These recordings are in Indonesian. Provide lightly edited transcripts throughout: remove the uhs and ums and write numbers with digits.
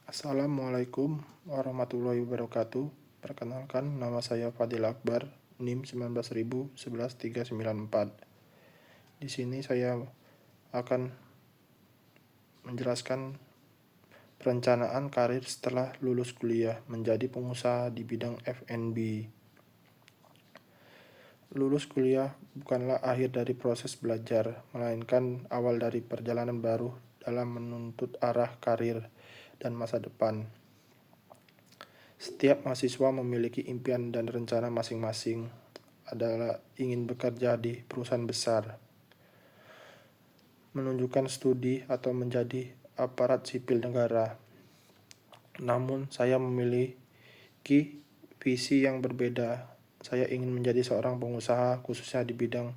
Assalamualaikum warahmatullahi wabarakatuh. Perkenalkan, nama saya Fadil Akbar, NIM 19.11394. Di sini saya akan menjelaskan perencanaan karir setelah lulus kuliah menjadi pengusaha di bidang F&B. Lulus kuliah bukanlah akhir dari proses belajar, melainkan awal dari perjalanan baru dalam menuntut arah karir dan masa depan. Setiap mahasiswa memiliki impian dan rencana masing-masing, adalah ingin bekerja di perusahaan besar, menunjukkan studi atau menjadi aparat sipil negara. Namun saya memiliki visi yang berbeda. Saya ingin menjadi seorang pengusaha khususnya di bidang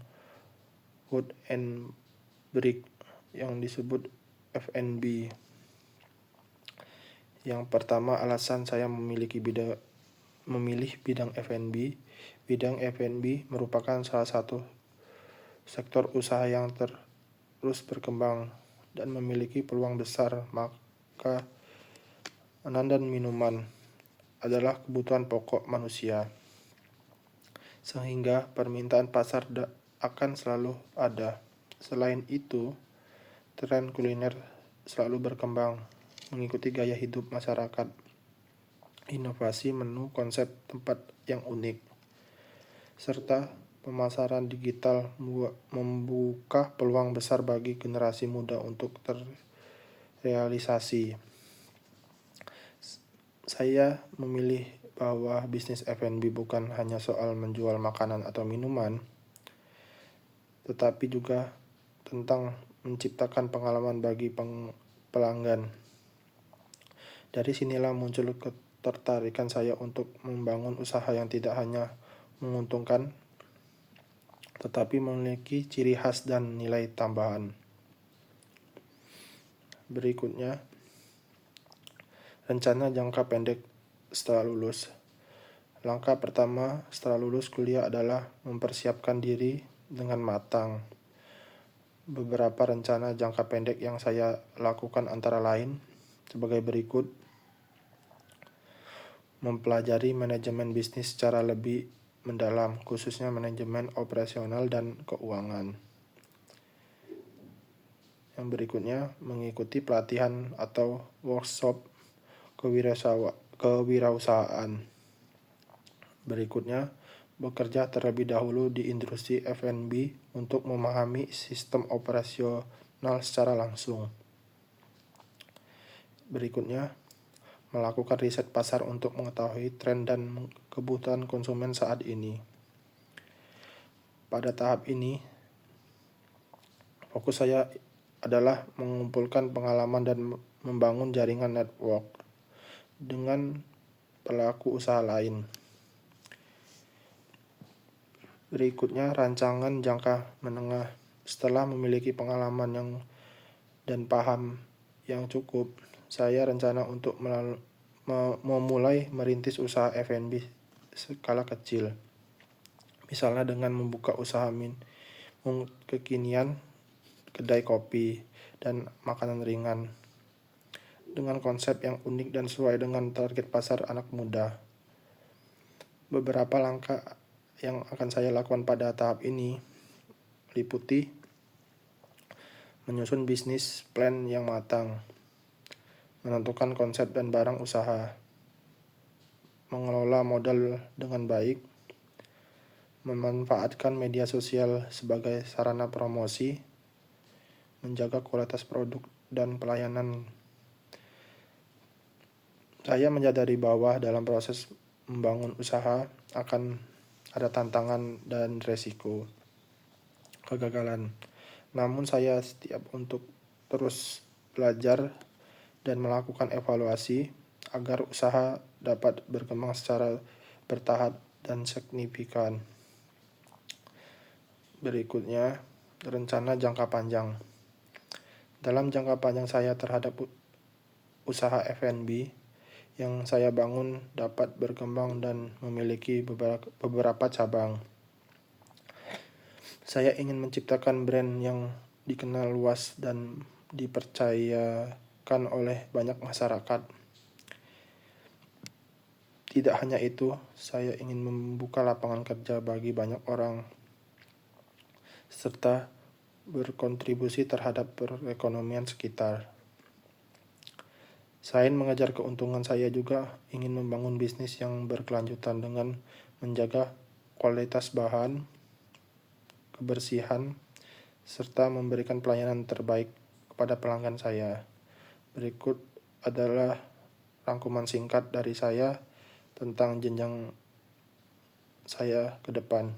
food and beverage yang disebut F&B. Yang pertama, alasan saya memilih bidang F&B. Bidang F&B merupakan salah satu sektor usaha yang terus berkembang dan memiliki peluang besar. Maka makanan dan minuman adalah kebutuhan pokok manusia, sehingga permintaan pasar akan selalu ada. Selain itu, tren kuliner selalu berkembang mengikuti gaya hidup masyarakat. Inovasi menu, konsep tempat yang unik, serta pemasaran digital membuka peluang besar bagi generasi muda untuk terrealisasi. Saya memilih bahwa bisnis F&B bukan hanya soal menjual makanan atau minuman, tetapi juga tentang menciptakan pengalaman bagi pelanggan. Dari sinilah muncul ketertarikan saya untuk membangun usaha yang tidak hanya menguntungkan, tetapi memiliki ciri khas dan nilai tambahan. Berikutnya, rencana jangka pendek setelah lulus. Langkah pertama setelah lulus kuliah adalah mempersiapkan diri dengan matang. Beberapa rencana jangka pendek yang saya lakukan antara lain sebagai berikut: mempelajari manajemen bisnis secara lebih mendalam, khususnya manajemen operasional dan keuangan. Yang berikutnya, mengikuti pelatihan atau workshop kewirausahaan. Berikutnya, bekerja terlebih dahulu di industri F&B untuk memahami sistem operasional secara langsung. Berikutnya, melakukan riset pasar untuk mengetahui tren dan kebutuhan konsumen saat ini. Pada tahap ini, fokus saya adalah mengumpulkan pengalaman dan membangun jaringan network dengan pelaku usaha lain. Berikutnya, rancangan jangka menengah. Setelah memiliki pengalaman dan paham yang cukup, saya rencana untuk memulai merintis usaha F&B skala kecil. Misalnya dengan membuka usaha kekinian, kedai kopi, dan makanan ringan dengan konsep yang unik dan sesuai dengan target pasar anak muda. Beberapa langkah yang akan saya lakukan pada tahap ini meliputi menyusun bisnis plan yang matang, menentukan konsep dan barang usaha, mengelola modal dengan baik, memanfaatkan media sosial sebagai sarana promosi, menjaga kualitas produk dan pelayanan. Saya menyadari bahwa dalam proses membangun usaha akan ada tantangan dan resiko kegagalan. Namun saya siap untuk terus belajar dan melakukan evaluasi agar usaha dapat berkembang secara bertahap dan signifikan. Berikutnya, rencana jangka panjang. Dalam jangka panjang saya terhadap usaha F&B yang saya bangun dapat berkembang dan memiliki beberapa cabang. Saya ingin menciptakan brand yang dikenal luas dan dipercayakan oleh banyak masyarakat. Tidak hanya itu, saya ingin membuka lapangan kerja bagi banyak orang serta berkontribusi terhadap perekonomian sekitar. Selain mengejar keuntungan, saya juga ingin membangun bisnis yang berkelanjutan dengan menjaga kualitas bahan, kebersihan, serta memberikan pelayanan terbaik kepada pelanggan saya. Berikut adalah rangkuman singkat dari saya tentang jenjang saya ke depan.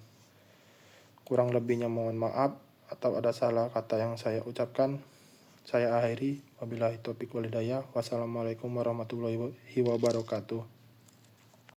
Kurang lebihnya mohon maaf atau ada salah kata yang saya ucapkan. Saya akhiri, wabillahi taufiq walhidayah. Wassalamualaikum warahmatullahi wabarakatuh.